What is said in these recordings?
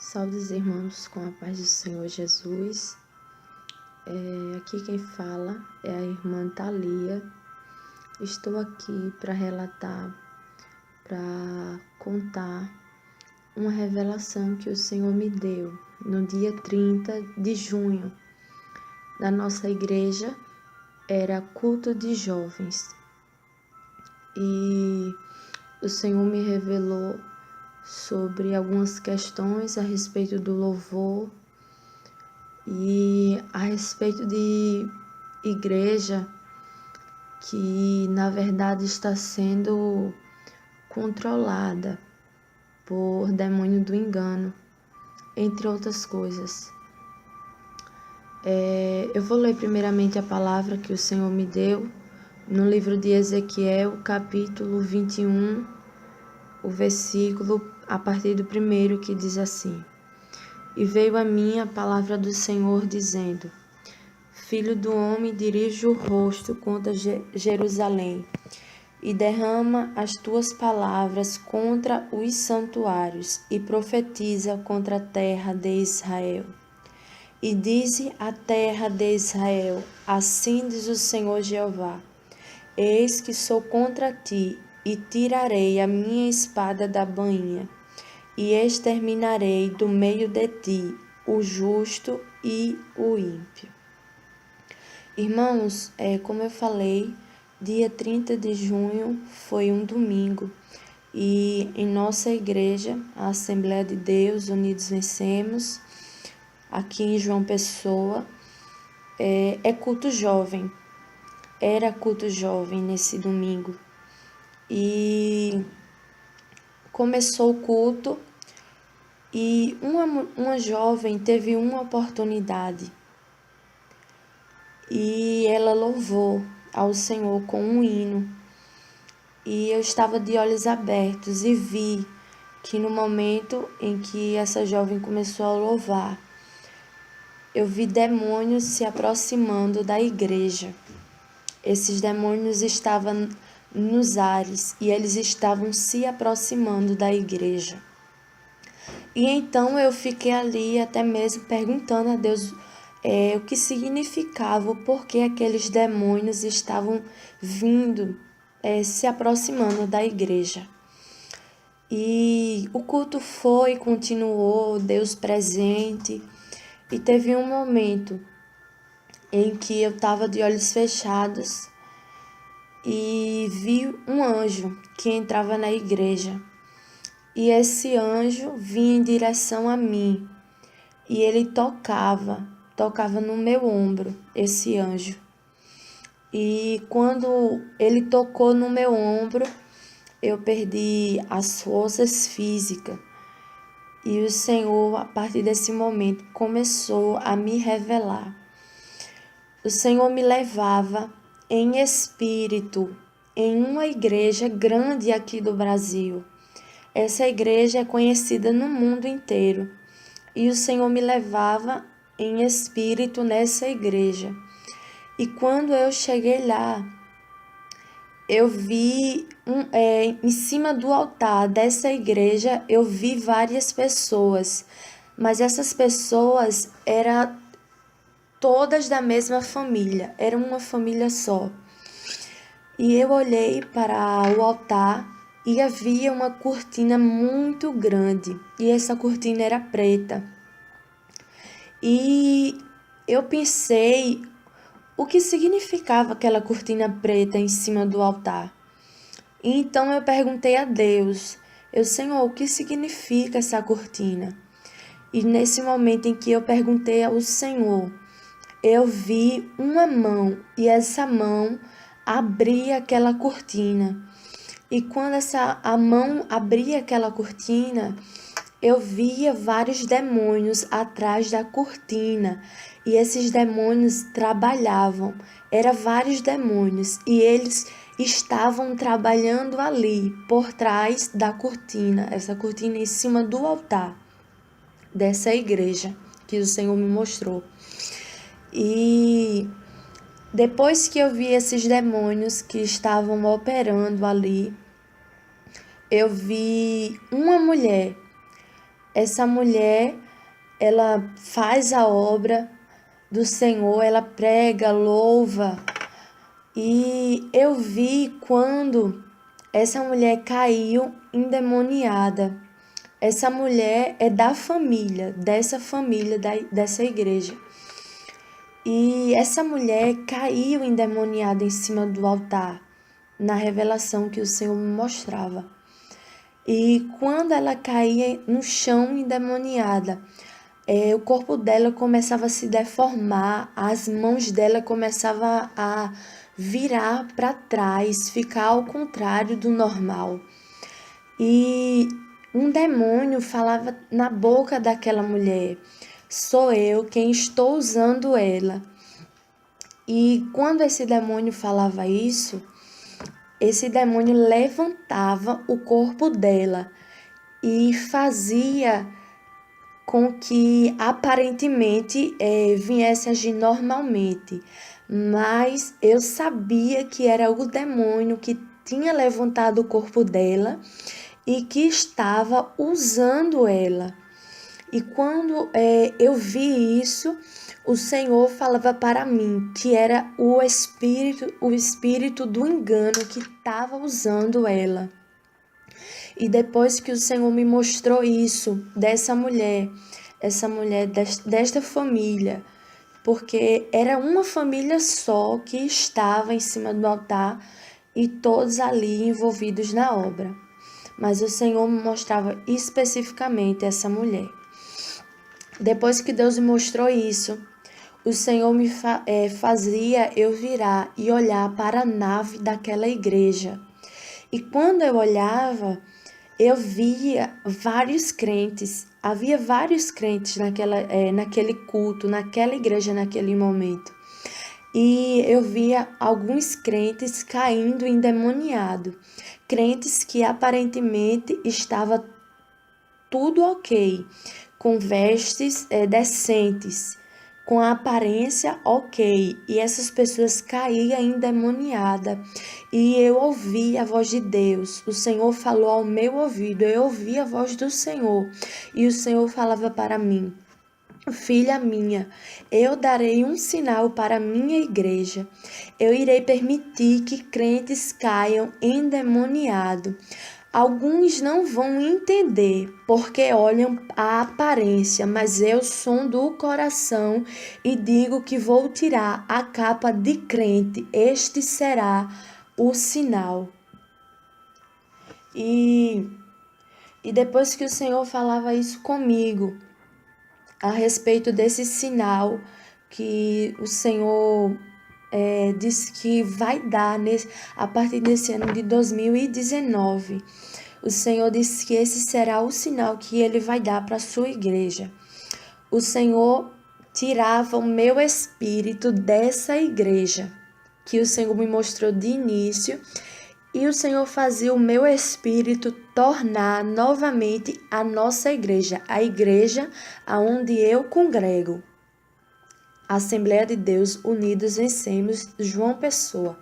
Salve os irmãos com a paz do Senhor Jesus. Aqui quem fala é a irmã Thalia. Estou aqui para relatar, para contar uma revelação que o Senhor me deu no dia 30 de junho. Na nossa igreja era culto de jovens e o Senhor me revelou sobre algumas questões a respeito do louvor e a respeito de igreja que na verdade está sendo controlada por demônio do engano, entre outras coisas. Eu vou ler primeiramente a palavra que o Senhor me deu no livro de Ezequiel, capítulo 21, o versículo a partir do 1, que diz assim: E veio a mim a palavra do Senhor, dizendo: Filho do homem, dirige o rosto contra Jerusalém, e derrama as tuas palavras contra os santuários, e profetiza contra a terra de Israel. E dize à terra de Israel: Assim diz o Senhor Jeová: Eis que sou contra ti, e tirarei a minha espada da bainha, e exterminarei do meio de ti o justo e o ímpio. Irmãos, como eu falei, dia 30 de junho foi um domingo e em nossa igreja, a Assembleia de Deus Unidos Vencemos, aqui em João Pessoa, é culto jovem. Era culto jovem nesse domingo e começou o culto e uma jovem teve uma oportunidade e ela louvou ao Senhor com um hino. E eu estava de olhos abertos e vi que no momento em que essa jovem começou a louvar, eu vi demônios se aproximando da igreja. Esses demônios estavam nos ares e eles estavam se aproximando da igreja. E então eu fiquei ali até mesmo perguntando a Deus o que significava, o porquê aqueles demônios estavam vindo, se aproximando da igreja. E o culto foi, continuou, Deus presente. E teve um momento em que eu estava de olhos fechados e vi um anjo que entrava na igreja. E esse anjo vinha em direção a mim e ele tocava no meu ombro, esse anjo. E quando ele tocou no meu ombro, eu perdi as forças físicas. E o Senhor, a partir desse momento, começou a me revelar. O Senhor me levava em espírito em uma igreja grande aqui do Brasil. Essa igreja é conhecida no mundo inteiro. E o Senhor me levava em espírito nessa igreja. E quando eu cheguei lá, eu vi em cima do altar dessa igreja, eu vi várias pessoas. Mas essas pessoas eram todas da mesma família, era uma família só. E eu olhei para o altar e havia uma cortina muito grande, e essa cortina era preta. E eu pensei o que significava aquela cortina preta em cima do altar. E então eu perguntei a Deus, Senhor, o que significa essa cortina? E nesse momento em que eu perguntei ao Senhor, eu vi uma mão e essa mão abria aquela cortina. E quando a mão abria aquela cortina, eu via vários demônios atrás da cortina. E esses demônios trabalhavam. Eram vários demônios. E eles estavam trabalhando ali, por trás da cortina. Essa cortina em cima do altar dessa igreja que o Senhor me mostrou. E depois que eu vi esses demônios que estavam operando ali, eu vi uma mulher essa mulher, ela faz a obra do Senhor, ela prega, louva. E eu vi quando essa mulher caiu endemoniada. Essa mulher é da família, dessa igreja. E essa mulher caiu endemoniada em cima do altar, na revelação que o Senhor me mostrava. E quando ela caía no chão endemoniada, o corpo dela começava a se deformar, as mãos dela começavam a virar para trás, ficar ao contrário do normal. E um demônio falava na boca daquela mulher: sou eu quem estou usando ela. E quando esse demônio falava isso, esse demônio levantava o corpo dela e fazia com que aparentemente viesse agir normalmente. Mas eu sabia que era o demônio que tinha levantado o corpo dela e que estava usando ela. E quando eu vi isso, o Senhor falava para mim que era o espírito do engano que estava usando ela. E depois que o Senhor me mostrou isso, essa mulher desta família, porque era uma família só que estava em cima do altar e todos ali envolvidos na obra. Mas o Senhor me mostrava especificamente essa mulher. Depois que Deus me mostrou isso, o Senhor me fazia eu virar e olhar para a nave daquela igreja. E quando eu olhava, eu via vários crentes, havia vários crentes naquele culto, naquela igreja, naquele momento. E eu via alguns crentes caindo endemoniado, crentes que aparentemente estava tudo ok, com vestes decentes, com a aparência ok, e essas pessoas caíam endemoniadas. E eu ouvi a voz de Deus, o Senhor falou ao meu ouvido, eu ouvi a voz do Senhor, e o Senhor falava para mim: filha minha, eu darei um sinal para a minha igreja. Eu irei permitir que crentes caiam endemoniados. Alguns não vão entender porque olham a aparência, mas eu sondo o coração e digo que vou tirar a capa de crente. Este será o sinal. E depois que o Senhor falava isso comigo, a respeito desse sinal que o Senhor disse que vai dar a partir desse ano de 2019. O Senhor disse que esse será o sinal que Ele vai dar para a sua igreja. O Senhor tirava o meu espírito dessa igreja, que o Senhor me mostrou de início, e o Senhor fazia o meu espírito tornar novamente a nossa igreja, a igreja aonde eu congrego. Assembleia de Deus Unidos Vencemos, João Pessoa.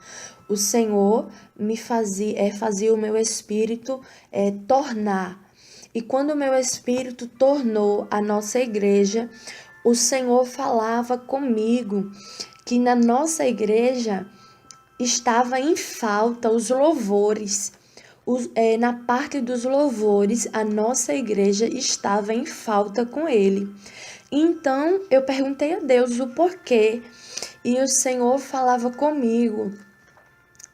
O Senhor me fazia o meu espírito tornar. E quando o meu espírito tornou a nossa igreja, o Senhor falava comigo que na nossa igreja estava em falta os louvores. Na parte dos louvores, a nossa igreja estava em falta com ele. Então, eu perguntei a Deus o porquê. E o Senhor falava comigo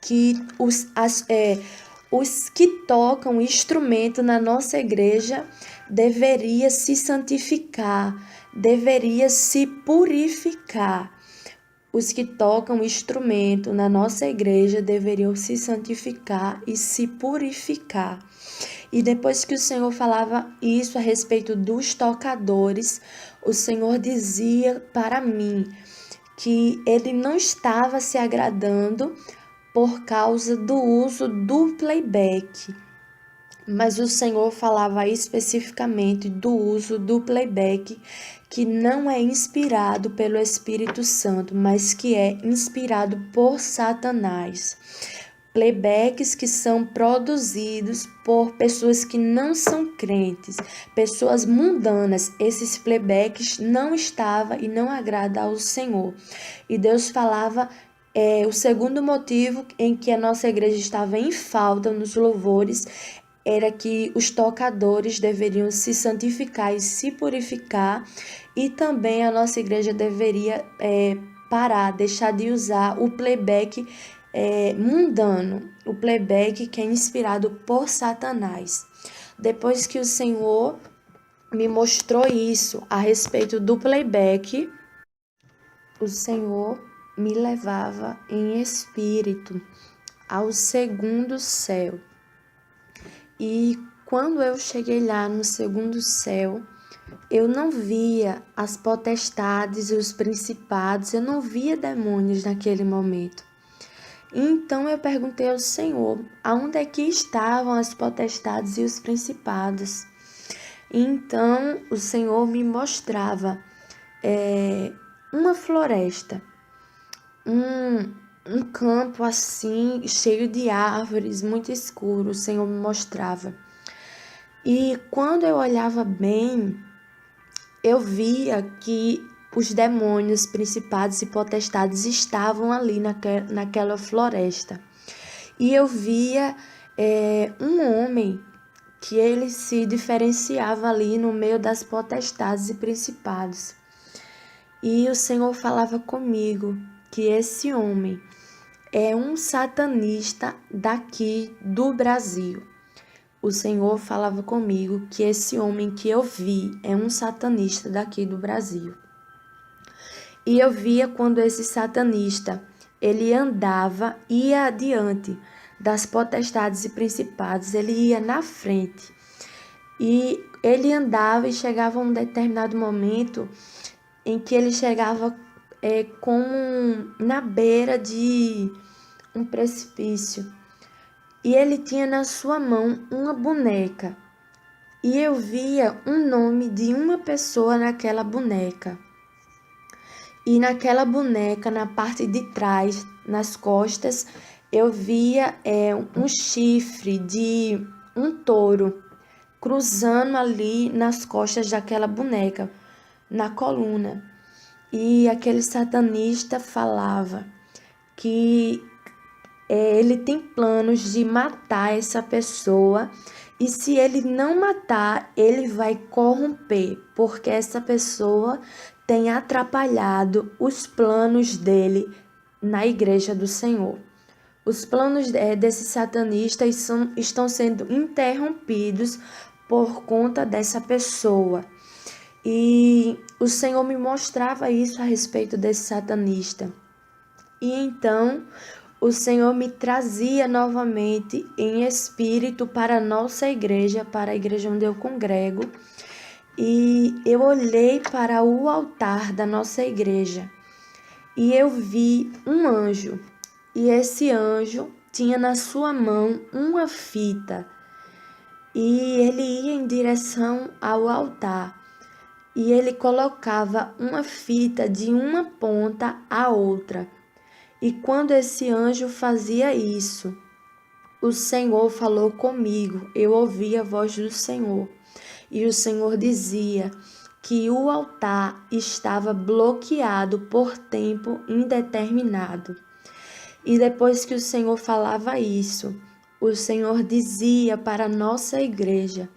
que os que tocam instrumento na nossa igreja deveria se santificar, deveria se purificar. Os que tocam instrumento na nossa igreja deveriam se santificar e se purificar. E depois que o Senhor falava isso a respeito dos tocadores, o Senhor dizia para mim que Ele não estava se agradando por causa do uso do playback. Mas o Senhor falava especificamente do uso do playback, que não é inspirado pelo Espírito Santo, mas que é inspirado por Satanás. Playbacks que são produzidos por pessoas que não são crentes, pessoas mundanas. Esses playbacks não estavam e não agradam ao Senhor. E Deus falava, o segundo motivo em que a nossa igreja estava em falta nos louvores era que os tocadores deveriam se santificar e se purificar, e também a nossa igreja deveria parar, deixar de usar o playback mundano, o playback que é inspirado por Satanás. Depois que o Senhor me mostrou isso a respeito do playback, o Senhor me levava em espírito ao segundo céu. E quando eu cheguei lá no segundo céu, eu não via as potestades e os principados, eu não via demônios naquele momento. Então eu perguntei ao Senhor, aonde é que estavam as potestades e os principados? Então o Senhor me mostrava uma floresta, um campo assim, cheio de árvores, muito escuro, o Senhor me mostrava. E quando eu olhava bem, eu via que os demônios, principados e potestades estavam ali naquela floresta. E eu via um homem que ele se diferenciava ali no meio das potestades e principados. E o Senhor falava comigo que esse homem é um satanista daqui do Brasil. O Senhor falava comigo que esse homem que eu vi é um satanista daqui do Brasil. E eu via quando esse satanista, ele andava, ia adiante das potestades e principados, ele ia na frente. E ele andava e chegava a um determinado momento em que ele chegava como na beira de um precipício. E ele tinha na sua mão uma boneca. E eu via um nome de uma pessoa naquela boneca. E naquela boneca, na parte de trás, nas costas, eu via um chifre de um touro cruzando ali nas costas daquela boneca, na coluna. E aquele satanista falava que ele tem planos de matar essa pessoa, e se ele não matar, ele vai corromper, porque essa pessoa tem atrapalhado os planos dele na igreja do Senhor. Os planos desse satanista estão sendo interrompidos por conta dessa pessoa. E o Senhor me mostrava isso a respeito desse satanista. E então o Senhor me trazia novamente em espírito para a nossa igreja, para a igreja onde eu congrego. E eu olhei para o altar da nossa igreja e eu vi um anjo. E esse anjo tinha na sua mão uma fita. E ele ia em direção ao altar. E ele colocava uma fita de uma ponta à outra. E quando esse anjo fazia isso, o Senhor falou comigo, eu ouvi a voz do Senhor. E o Senhor dizia que o altar estava bloqueado por tempo indeterminado. E depois que o Senhor falava isso, o Senhor dizia para a nossa igreja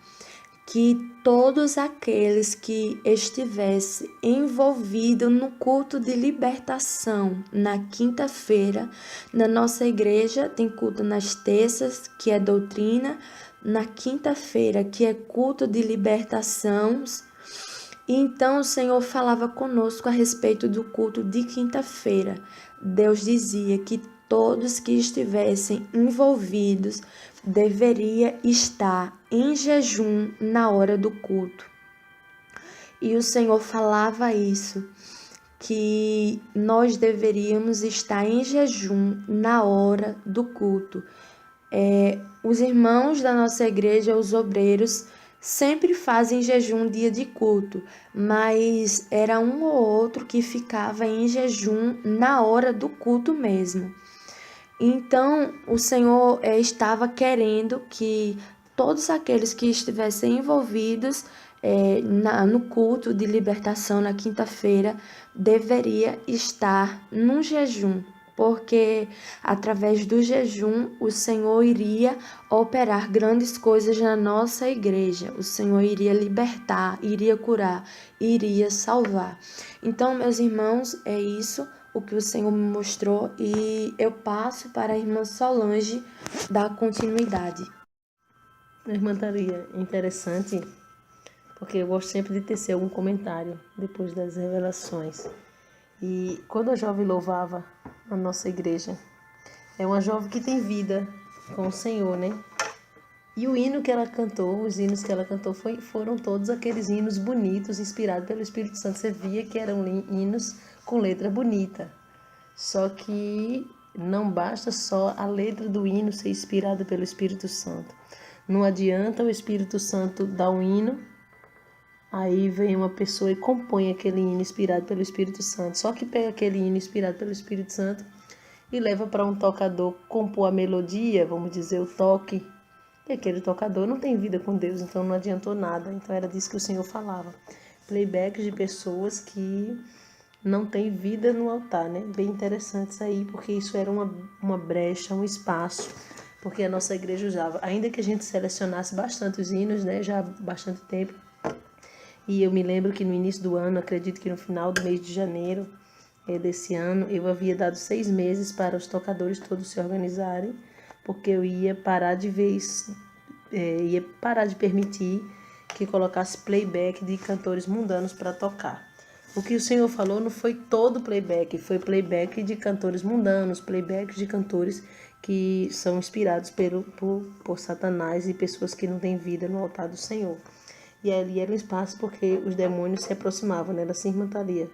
que todos aqueles que estivessem envolvidos no culto de libertação na quinta-feira, na nossa igreja tem culto nas terças, que é doutrina, na quinta-feira, que é culto de libertação. E então o Senhor falava conosco a respeito do culto de quinta-feira. Deus dizia que todos que estivessem envolvidos deveria estar em jejum na hora do culto. E o Senhor falava isso, que nós deveríamos estar em jejum na hora do culto. Os irmãos da nossa igreja, os obreiros, sempre fazem jejum dia de culto, mas era um ou outro que ficava em jejum na hora do culto mesmo. Então, o Senhor estava querendo que todos aqueles que estivessem envolvidos no culto de libertação na quinta-feira deveria estar num jejum, porque através do jejum o Senhor iria operar grandes coisas na nossa igreja. O Senhor iria libertar, iria curar, iria salvar. Então, meus irmãos, é isso o que o Senhor me mostrou e eu passo para a irmã Solange dar continuidade. Irmã Thalia, é interessante, porque eu gosto sempre de tecer algum comentário depois das revelações. E quando a jovem louvava na nossa igreja, é uma jovem que tem vida com o Senhor, né? E o hino que ela cantou, os hinos que ela cantou foram todos aqueles hinos bonitos, inspirados pelo Espírito Santo. Você via que eram hinos com letra bonita. Só que não basta só a letra do hino ser inspirada pelo Espírito Santo. Não adianta o Espírito Santo dar um hino, aí vem uma pessoa e compõe aquele hino inspirado pelo Espírito Santo. Só que pega aquele hino inspirado pelo Espírito Santo e leva para um tocador compor a melodia, vamos dizer, o toque. E aquele tocador não tem vida com Deus, então não adiantou nada. Então era disso que o Senhor falava. Playback de pessoas que não têm vida no altar, né? Bem interessante isso aí, porque isso era uma brecha, um espaço, porque a nossa igreja usava. Ainda que a gente selecionasse bastante os hinos, né? Já há bastante tempo. E eu me lembro que no início do ano, acredito que no final do mês de janeiro desse ano, eu havia dado 6 meses para os tocadores todos se organizarem, porque eu ia parar de vez, ia parar de permitir que colocasse playback de cantores mundanos para tocar. O que o Senhor falou não foi todo playback, foi playback de cantores mundanos, playback de cantores que são inspirados por Satanás e pessoas que não têm vida no altar do Senhor. E ali era um espaço porque os demônios se aproximavam, né? Era assim, irmã Thalia.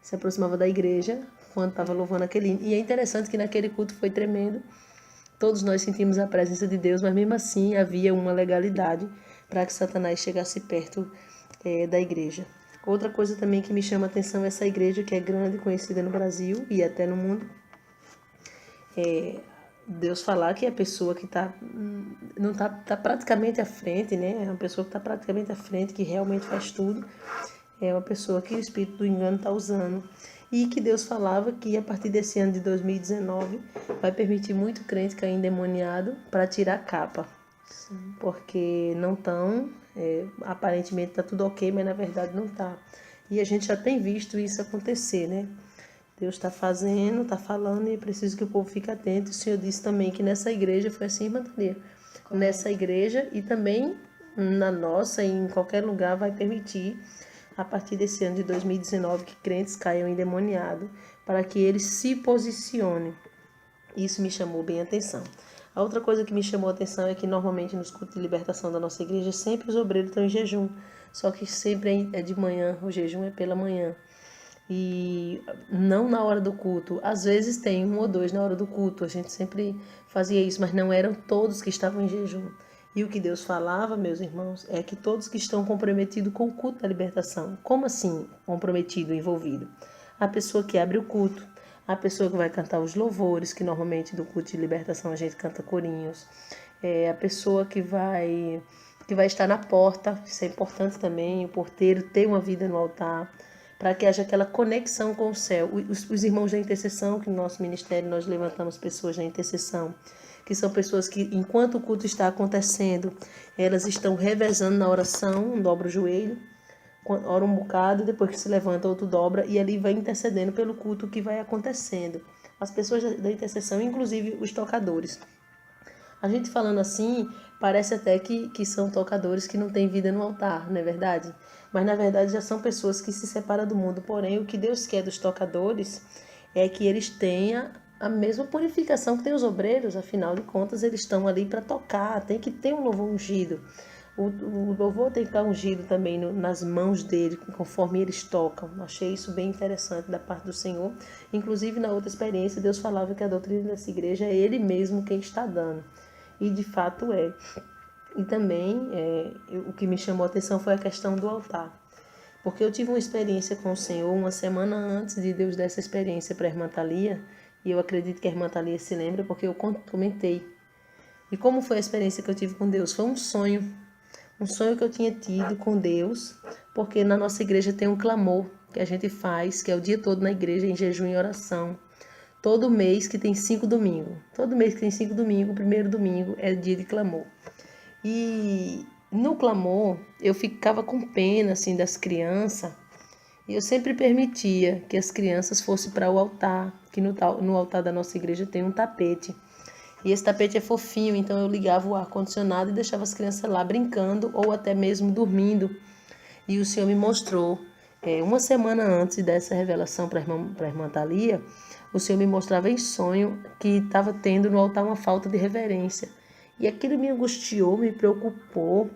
Se aproximava da igreja quando estava louvando aquele hino. E é interessante que naquele culto foi tremendo. Todos nós sentimos a presença de Deus, mas mesmo assim havia uma legalidade para que Satanás chegasse perto da igreja. Outra coisa também que me chama a atenção é essa igreja que é grande, conhecida no Brasil e até no mundo. Deus falar que a pessoa que não tá praticamente à frente, né? É uma pessoa que está praticamente à frente, que realmente faz tudo. É uma pessoa que o espírito do engano está usando. E que Deus falava que a partir desse ano de 2019 vai permitir muito crente cair endemoniado para tirar a capa. Sim. Porque não estão, aparentemente está tudo ok, mas na verdade não está. E a gente já tem visto isso acontecer, né? Deus está fazendo, está falando e é preciso que o povo fique atento. O Senhor disse também que nessa igreja foi assim, irmã Thalia. Nessa igreja e também na nossa e em qualquer lugar vai permitir, a partir desse ano de 2019, que crentes caiam endemoniados, para que eles se posicionem. Isso me chamou bem a atenção. A outra coisa que me chamou a atenção é que normalmente nos cultos de libertação da nossa igreja, sempre os obreiros estão em jejum. Só que sempre é de manhã, o jejum é pela manhã. E não na hora do culto. Às vezes tem 1 ou 2 na hora do culto. A gente sempre fazia isso, mas não eram todos que estavam em jejum. E o que Deus falava, meus irmãos, é que todos que estão comprometidos com o culto da libertação. Como assim comprometido, envolvido? A pessoa que abre o culto, a pessoa que vai cantar os louvores, que normalmente do culto de libertação a gente canta corinhos, a pessoa que vai estar na porta, isso é importante também, o porteiro ter uma vida no altar, para que haja aquela conexão com o céu. Os irmãos da intercessão, que no nosso ministério nós levantamos pessoas da intercessão, que são pessoas que, enquanto o culto está acontecendo, elas estão revezando na oração, dobra o joelho, ora um bocado, depois que se levanta, outro dobra, e ali vai intercedendo pelo culto que vai acontecendo. As pessoas da intercessão, inclusive os tocadores. A gente falando assim, parece até que são tocadores que não têm vida no altar, não é verdade? Mas na verdade já são pessoas que se separam do mundo. Porém, o que Deus quer dos tocadores é que eles tenham a mesma purificação que tem os obreiros. Afinal de contas, eles estão ali para tocar, tem que ter um louvor ungido. O louvor tem que estar ungido também nas mãos dele, conforme eles tocam. Achei isso bem interessante da parte do Senhor. Inclusive, na outra experiência, Deus falava que a doutrina dessa igreja é Ele mesmo quem está dando. E de fato é. E também o que me chamou a atenção foi a questão do altar. Porque eu tive uma experiência com o Senhor uma semana antes de Deus dar essa experiência para a irmã Thalia, E eu acredito que a irmã Thalia se lembra porque eu comentei. E como foi a experiência que eu tive com Deus? Foi um sonho que eu tinha tido com Deus, porque na nossa igreja tem um clamor que a gente faz, que é o dia todo na igreja em jejum e oração. Todo mês que tem 5 domingos. Todo mês que tem 5 domingos, o primeiro domingo é dia de clamor. E no clamor, eu ficava com pena assim das crianças, e eu sempre permitia que as crianças fossem para o altar, que no altar da nossa igreja tem um tapete. E esse tapete é fofinho, então eu ligava o ar-condicionado e deixava as crianças lá brincando ou até mesmo dormindo. E o Senhor me mostrou, uma semana antes dessa revelação para a irmã Thalia, o Senhor me mostrava em sonho que estava tendo no altar uma falta de reverência. E aquilo me angustiou, me preocupou,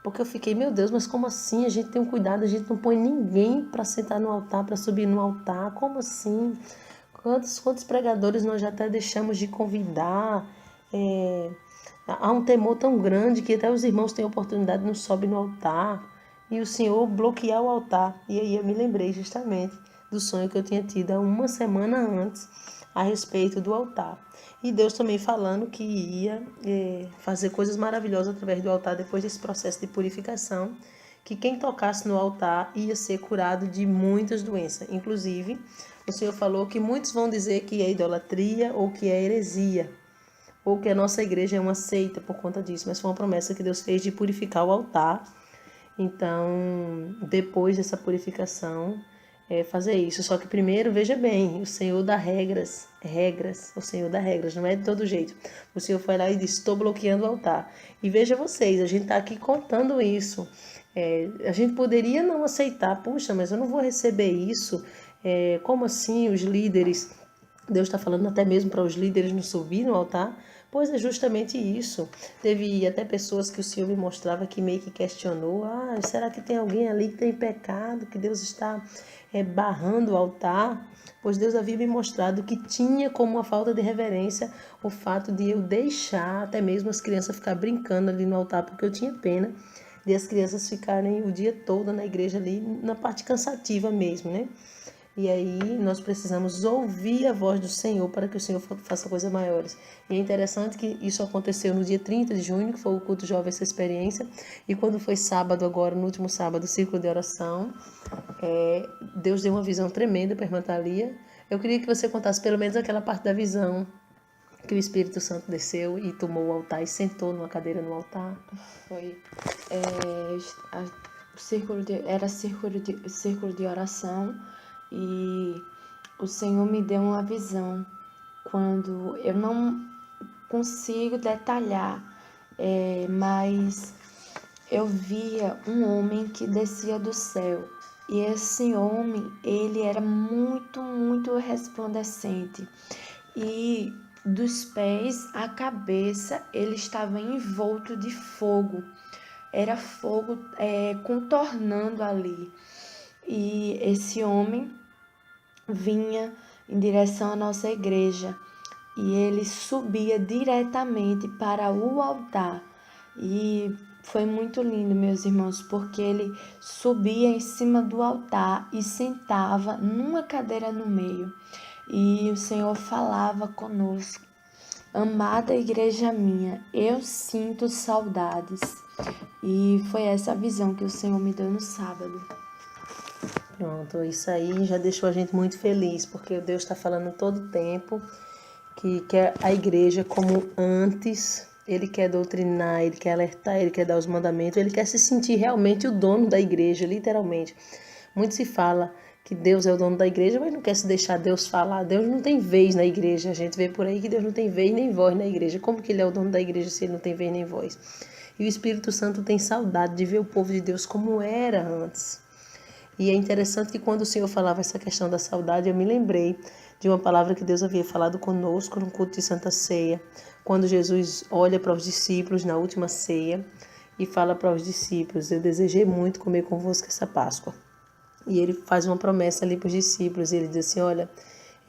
porque eu fiquei, meu Deus, mas como assim? A gente tem um cuidado, a gente não põe ninguém para sentar no altar, para subir no altar, como assim? Quantos pregadores nós já até deixamos de convidar? Há um temor tão grande que até os irmãos têm oportunidade, não sobem no altar. E o Senhor bloquear o altar. E aí eu me lembrei justamente do sonho que eu tinha tido há uma semana antes a respeito do altar. E Deus também falando que ia fazer coisas maravilhosas através do altar depois desse processo de purificação, que quem tocasse no altar ia ser curado de muitas doenças. Inclusive, o Senhor falou que muitos vão dizer que é idolatria ou que é heresia, ou que a nossa igreja é uma seita por conta disso, mas foi uma promessa que Deus fez de purificar o altar. Então, depois dessa purificação, fazer isso. Só que primeiro, veja bem, o Senhor dá regras, o Senhor dá regras, não é de todo jeito. O Senhor foi lá e disse, estou bloqueando o altar. E veja vocês, a gente está aqui contando isso. A gente poderia não aceitar, puxa, mas eu não vou receber isso. Como assim os líderes... Deus está falando até mesmo para os líderes não subir no altar, pois é justamente isso. Teve até pessoas que o Senhor me mostrava que meio que questionou, será que tem alguém ali que tem pecado, que Deus está barrando o altar? Pois Deus havia me mostrado que tinha como uma falta de reverência o fato de eu deixar até mesmo as crianças ficar brincando ali no altar, porque eu tinha pena de as crianças ficarem o dia todo na igreja ali, na parte cansativa mesmo, né? E aí nós precisamos ouvir a voz do Senhor para que o Senhor faça coisas maiores. E é interessante que isso aconteceu no dia 30 de junho, que foi o culto jovem, essa experiência. E quando foi sábado agora, no último sábado, o círculo de oração, Deus deu uma visão tremenda para a irmã Thalia. Eu queria que você contasse pelo menos aquela parte da visão que o Espírito Santo desceu e tomou o altar e sentou numa cadeira no altar. Foi. Era círculo de oração. E o Senhor me deu uma visão, quando eu não consigo detalhar, mas eu via um homem que descia do céu. E esse homem, ele era muito, muito resplandecente. E dos pés à cabeça, ele estava envolto de fogo. Era fogo contornando ali. E esse homem vinha em direção à nossa igreja e ele subia diretamente para o altar. E foi muito lindo, meus irmãos, porque ele subia em cima do altar e sentava numa cadeira no meio. E o Senhor falava conosco: amada igreja minha, eu sinto saudades. E foi essa a visão que o Senhor me deu no sábado. Pronto, isso aí já deixou a gente muito feliz, porque Deus está falando todo o tempo que quer a igreja como antes. Ele quer doutrinar, ele quer alertar, ele quer dar os mandamentos, ele quer se sentir realmente o dono da igreja, literalmente. Muito se fala que Deus é o dono da igreja, mas não quer se deixar Deus falar. Deus não tem vez na igreja. A gente vê por aí que Deus não tem vez nem voz na igreja. Como que ele é o dono da igreja se ele não tem vez nem voz? E o Espírito Santo tem saudade de ver o povo de Deus como era antes. E é interessante que quando o Senhor falava essa questão da saudade, eu me lembrei de uma palavra que Deus havia falado conosco no culto de Santa Ceia, quando Jesus olha para os discípulos na última ceia e fala para os discípulos: eu desejei muito comer convosco essa Páscoa. E ele faz uma promessa ali para os discípulos, ele diz assim: olha,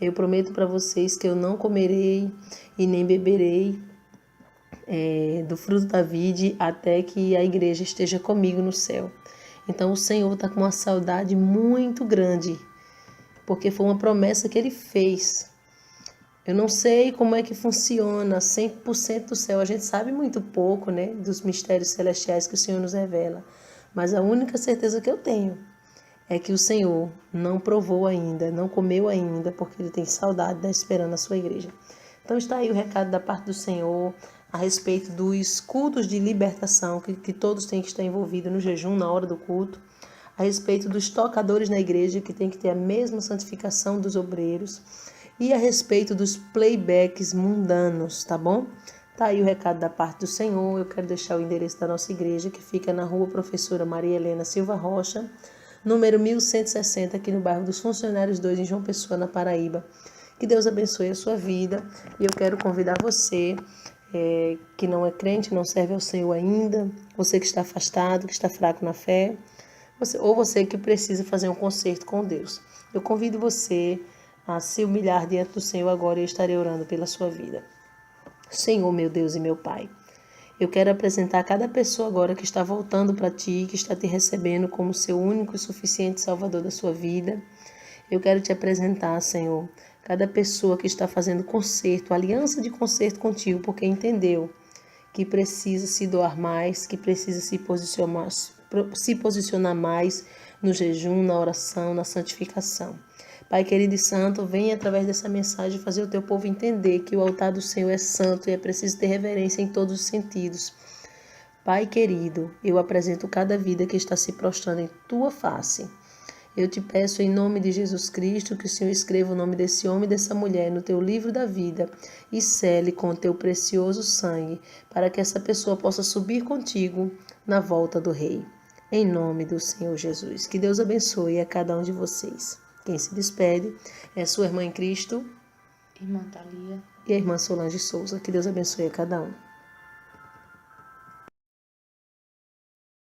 eu prometo para vocês que eu não comerei e nem beberei do fruto da vide até que a igreja esteja comigo no céu. Então o Senhor está com uma saudade muito grande, porque foi uma promessa que ele fez Eu não sei como é que funciona 100% do céu. A gente sabe muito pouco, né, dos mistérios celestiais que o Senhor nos revela. Mas a única certeza que eu tenho é que o Senhor não provou ainda, não comeu ainda, porque Ele tem saudade da esperando a sua igreja. Então está aí o recado da parte do Senhor a respeito dos cultos de libertação, que todos têm que estar envolvidos no jejum na hora do culto, a respeito dos tocadores na igreja, que tem que ter a mesma santificação dos obreiros, e a respeito dos playbacks mundanos, tá bom? Tá aí o recado da parte do Senhor. Eu quero deixar o endereço da nossa igreja, que fica na rua Professora Maria Helena Silva Rocha, número 1160, aqui no bairro dos Funcionários 2, em João Pessoa, na Paraíba. Que Deus abençoe a sua vida. E eu quero convidar você, que não é crente, não serve ao Senhor ainda, você que está afastado, que está fraco na fé, ou você que precisa fazer um concerto com Deus. Eu convido você a se humilhar diante do Senhor agora e eu estarei orando pela sua vida. Senhor, meu Deus e meu Pai, eu quero apresentar cada pessoa agora que está voltando para Ti, que está Te recebendo como seu único e suficiente Salvador da sua vida. Eu quero Te apresentar, Senhor, cada pessoa que está fazendo concerto, aliança de concerto contigo, porque entendeu que precisa se doar mais, que precisa se posicionar mais no jejum, na oração, na santificação. Pai querido e santo, venha através dessa mensagem fazer o teu povo entender que o altar do Senhor é santo e é preciso ter reverência em todos os sentidos. Pai querido, eu apresento cada vida que está se prostrando em tua face. Eu te peço em nome de Jesus Cristo que o Senhor escreva o nome desse homem e dessa mulher no teu livro da vida e sele com o teu precioso sangue, para que essa pessoa possa subir contigo na volta do Rei. Em nome do Senhor Jesus. Que Deus abençoe a cada um de vocês. Quem se despede é sua irmã em Cristo, Irmã Thalia. e a irmã Solange Souza. Que Deus abençoe a cada um.